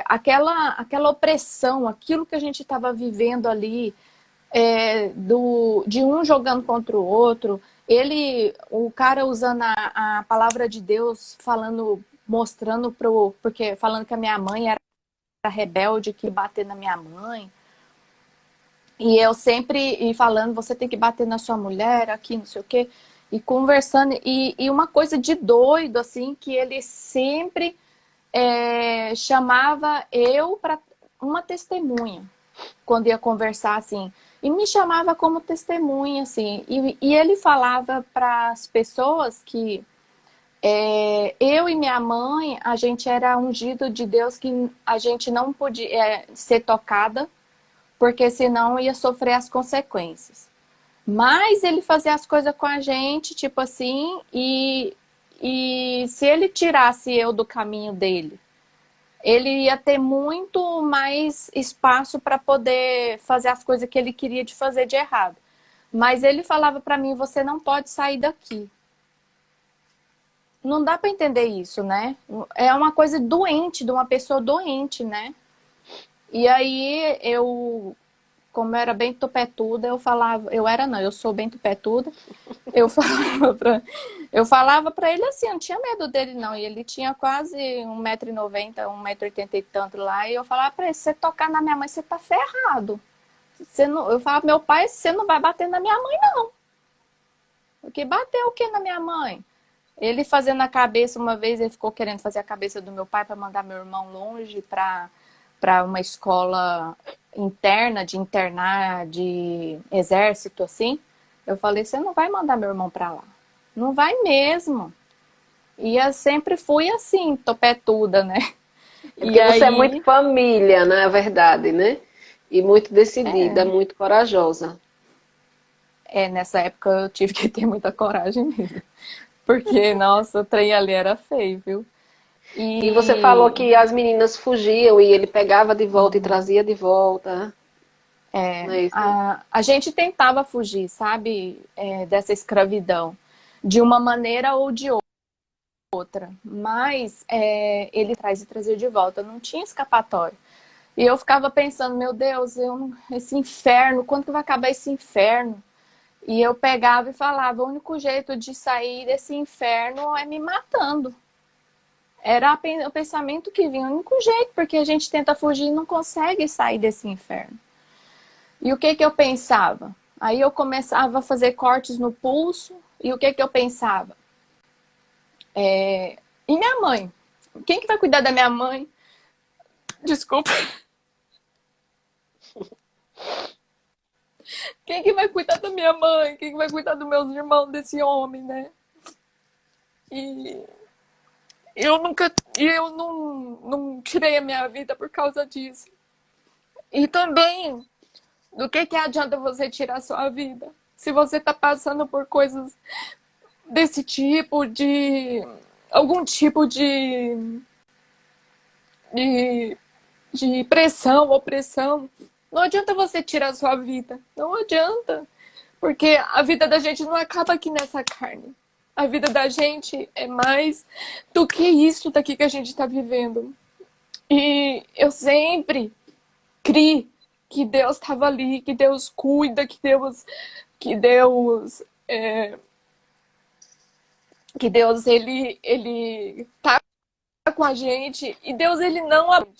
aquela opressão, aquilo que a gente estava vivendo ali, de um jogando contra o outro, o cara usando a palavra de Deus, falando, mostrando porque falando que a minha mãe era rebelde, que ia bater na minha mãe. E eu sempre falando, você tem que bater na sua mulher, aqui, não sei o quê. E conversando, e uma coisa de doido, assim, que ele sempre chamava eu para uma testemunha, quando ia conversar, assim. E me chamava como testemunha, assim. E ele falava para as pessoas que eu e minha mãe, a gente era ungido de Deus, que a gente não podia ser tocada, porque senão ia sofrer as consequências. Mas ele fazia as coisas com a gente, tipo assim, e se ele tirasse eu do caminho dele, ele ia ter muito mais espaço para poder fazer as coisas que ele queria de fazer de errado. Mas ele falava para mim, você não pode sair daqui. Não dá para entender isso, né? É uma coisa doente, de uma pessoa doente, né? E aí como eu era bem tupetuda, eu sou bem tupetuda. Eu falava pra ele assim, eu não tinha medo dele não. E ele tinha quase 1,90 m, 1,80 m e tanto lá. E eu falava pra ele, se você tocar na minha mãe, você tá ferrado. Eu falava, meu pai, você não vai bater na minha mãe não. Porque bateu o que na minha mãe? Ele fazendo a cabeça, uma vez ele ficou querendo fazer a cabeça do meu pai para mandar meu irmão longe para uma escola interna, de internar, de exército, assim. Eu falei, você não vai mandar meu irmão para lá. Não vai mesmo. E eu sempre fui assim, topetuda, né? É E porque você é muito aí, família, né? É verdade, né? E muito decidida, é, muito corajosa. nessa época eu tive que ter muita coragem mesmo. Porque, nossa, o trem ali era feio, viu? E você falou E que as meninas fugiam e ele pegava de volta e trazia de volta, não é isso? a gente tentava fugir, sabe, dessa escravidão, de uma maneira ou de outra. Mas ele traz e trazia de volta, não tinha escapatória. E eu ficava pensando, meu Deus, esse inferno, quando que vai acabar esse inferno? E eu pegava e falava, o único jeito de sair desse inferno é me matando. Era o pensamento que vinha, o único jeito, porque a gente tenta fugir e não consegue sair desse inferno. E o que eu pensava? Aí eu começava a fazer cortes no pulso, e o que eu pensava? E minha mãe? Quem que vai cuidar da minha mãe? Desculpa. Quem que vai cuidar da minha mãe? Quem que vai cuidar dos meus irmãos, desse homem, né? E eu não tirei a minha vida por causa disso. E também, do que adianta você tirar a sua vida? Se você tá passando por coisas desse tipo, de algum tipo de, de pressão, opressão, não adianta você tirar a sua vida. Não adianta. Porque a vida da gente não acaba aqui nessa carne. A vida da gente é mais do que isso daqui que a gente está vivendo. E eu sempre criei que Deus estava ali, que Deus cuida, que Deus, que Deus ele tá com a gente. E Deus ele não abandona.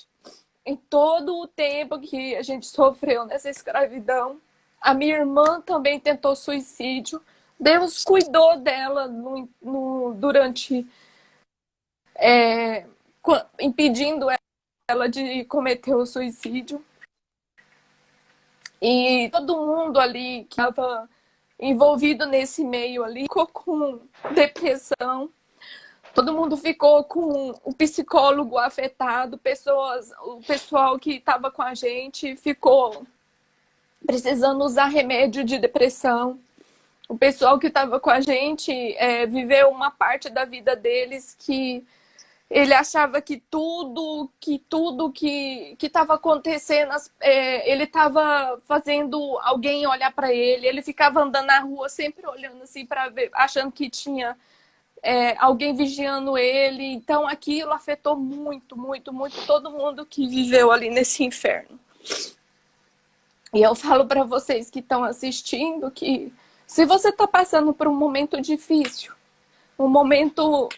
Em todo o tempo que a gente sofreu nessa escravidão, a minha irmã também tentou suicídio. Deus cuidou dela durante impedindo ela de cometer o suicídio. E todo mundo ali que estava envolvido nesse meio ali ficou com depressão. Todo mundo ficou com o psicólogo afetado, o pessoal que estava com a gente ficou precisando usar remédio de depressão. O pessoal que estava com a gente viveu uma parte da vida deles que ele achava que tudo que estava acontecendo, ele estava fazendo alguém olhar para ele. Ele ficava andando na rua sempre olhando assim para ver, achando que tinha alguém vigiando ele. Então aquilo afetou muito, muito, muito todo mundo que viveu ali nesse inferno. E eu falo para vocês que estão assistindo que se você está passando por um momento difícil, um momento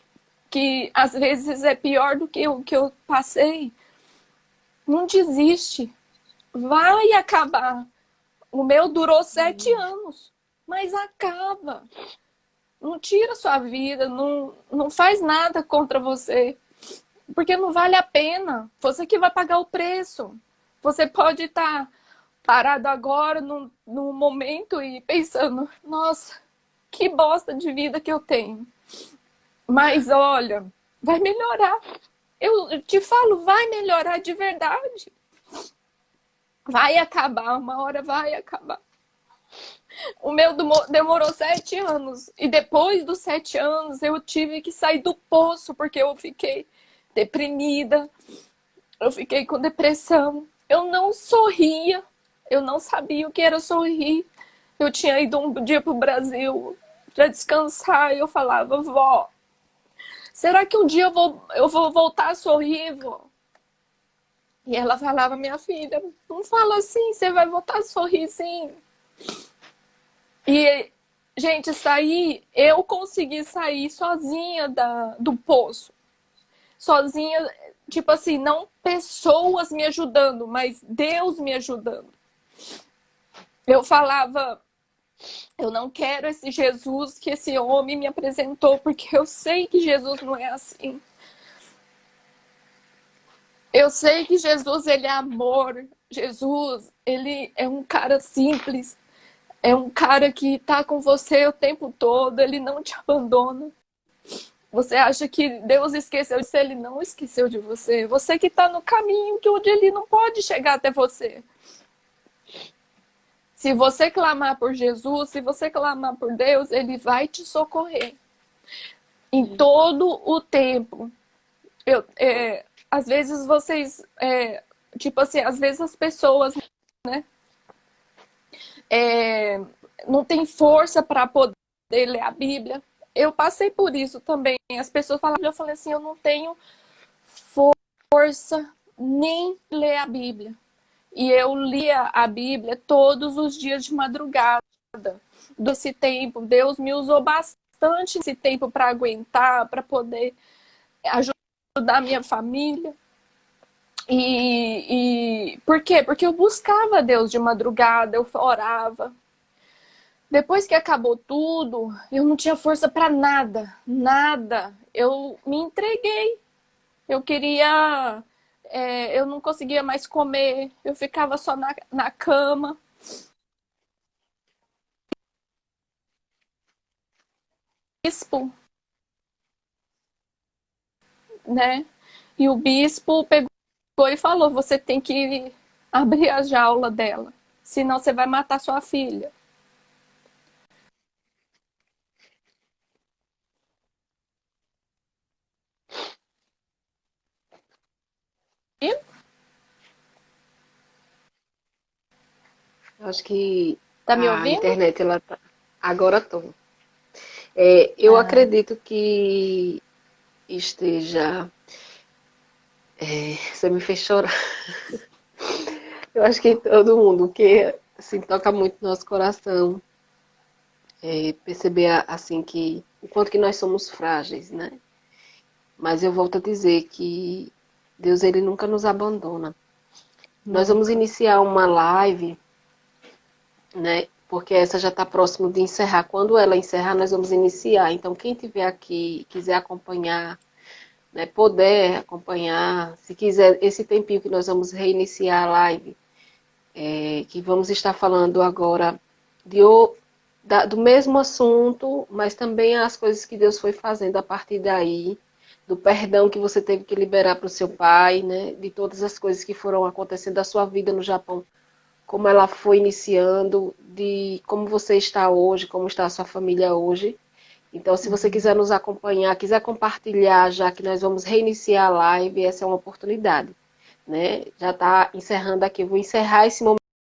que às vezes é pior do que o que eu passei, não desiste. Vai acabar. O meu durou 7 anos, mas acaba. Não tira sua vida, não faz nada contra você, porque não vale a pena. Você que vai pagar o preço. Você pode estar parado agora, num momento, e pensando, nossa, que bosta de vida que eu tenho. Mas olha, vai melhorar. Eu te falo, vai melhorar de verdade. Vai acabar, uma hora vai acabar. O meu demorou 7 anos. E depois dos 7 anos, eu tive que sair do poço, porque eu fiquei deprimida. Eu fiquei com depressão. Eu não sorria. Eu não sabia o que era sorrir. Eu tinha ido um dia pro Brasil para descansar e eu falava, vó, será que um dia eu vou voltar a sorrir, vó? E ela falava, minha filha, não fala assim, você vai voltar a sorrir sim. E, gente, eu consegui sair sozinha do poço. Sozinha, tipo assim, não pessoas me ajudando, mas Deus me ajudando. Eu falava, eu não quero esse Jesus que esse homem me apresentou, porque eu sei que Jesus não é assim. Eu sei que Jesus, ele é amor. Jesus, ele é um cara simples. É um cara que tá com você o tempo todo. Ele não te abandona. Você acha que Deus esqueceu de você? Ele não esqueceu de você. Você que tá no caminho que onde ele não pode chegar até você. Se você clamar por Jesus, se você clamar por Deus, ele vai te socorrer. Em todo o tempo. Às vezes vocês, tipo assim, às vezes as pessoas, né, não tem força para poder ler a Bíblia. Eu passei por isso também. As pessoas falavam, eu falei assim, eu não tenho força nem ler a Bíblia. E eu lia a Bíblia todos os dias de madrugada. Desse tempo, Deus me usou bastante esse tempo para aguentar, para poder ajudar a minha família. E por quê? Porque eu buscava Deus de madrugada, eu orava. Depois que acabou tudo, eu não tinha força para nada, nada. Eu me entreguei. Eu queria, eu não conseguia mais comer, eu ficava só na cama. Bispo, né? E o bispo pegou e falou: você tem que abrir a jaula dela, senão você vai matar sua filha. E Eu acho que tá me a ouvindo? internet, ela tá... Agora tô. Eu Ah, acredito que esteja... Você me fez chorar. Eu acho que todo mundo, que assim, toca muito no nosso coração, perceber assim que o quanto que nós somos frágeis, né? Mas eu volto a dizer que Deus, ele nunca nos abandona. Nós vamos nunca. iniciar uma live, né? Porque essa já está próximo de encerrar. Quando ela encerrar, nós vamos iniciar. Então, quem estiver aqui, quiser acompanhar, né, poder acompanhar, se quiser, esse tempinho que nós vamos reiniciar a live, que vamos estar falando agora do mesmo assunto, mas também as coisas que Deus foi fazendo a partir daí, do perdão que você teve que liberar para o seu pai, né, de todas as coisas que foram acontecendo da sua vida no Japão como ela foi iniciando, de como você está hoje, como está a sua família hoje. Então, se você quiser nos acompanhar, quiser compartilhar, já que nós vamos reiniciar a live, essa é uma oportunidade, né? Já está encerrando aqui, eu vou encerrar esse momento.